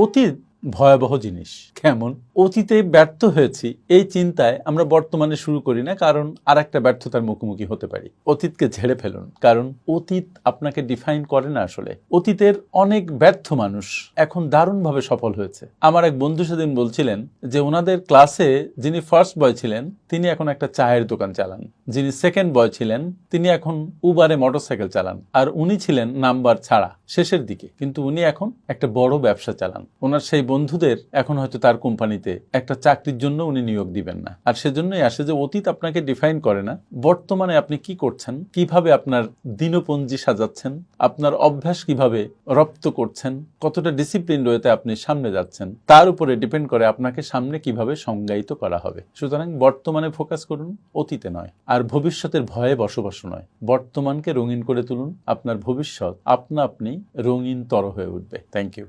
অতীত ভয়াবহ জিনিস। কেমন? অতীতে ব্যর্থ হয়েছি এই চিন্তায় আমরা বর্তমানে শুরু করি না, কারণ আর একটা ব্যর্থতার মুখোমুখি হতে পারি। অতীতকে ঝেড়ে ফেলুন, কারণ অতীত আপনাকে ডিফাইন করে না। আসলে অতীতের অনেক ব্যর্থ মানুষ এখন দারুণভাবে সফল হয়েছে। আমার এক বন্ধু সেদিন বলছিলেন যে ওনাদের ক্লাসে যিনি ফার্স্ট বয় ছিলেন তিনি এখন একটা চায়ের দোকান চালান, যিনি সেকেন্ড বয় ছিলেন তিনি এখন উবারে মোটরসাইকেল চালান, আর উনি ছিলেন নাম্বার ছাড়া শেষের দিকে, কিন্তু উনি এখন একটা বড় ব্যবসা চালান। ওনার সেই বন্ধুদের এখন হয়তো তার কোম্পানিতে একটা চাকরির জন্য উনি নিয়োগ দিবেন না। আর সেজন্যই আসে যে অতীত আপনাকে ডিফাইন করে না, বর্তমানে আপনি কি করছেন, কিভাবে আপনার দিনপঞ্জি সাজাচ্ছেন, আপনার অভ্যাস কিভাবে রপ্ত করছেন, কতটা ডিসিপ্লিন রয়েতে আপনি সামনে যাচ্ছেন, তার উপরে ডিপেন্ড করে আপনাকে সামনে কিভাবে সংজ্ঞায়িত করা হবে। সুতরাং বর্তমানে ফোকাস করুন, অতীতে নয়। আর ভবিষ্যতের ভয়ে বসবাস নয়, বর্তমানকে রঙিন করে তুলুন। আপনার ভবিষ্যৎ আপনা আপনি রঙিন তর হয়ে উঠবে। Thank you.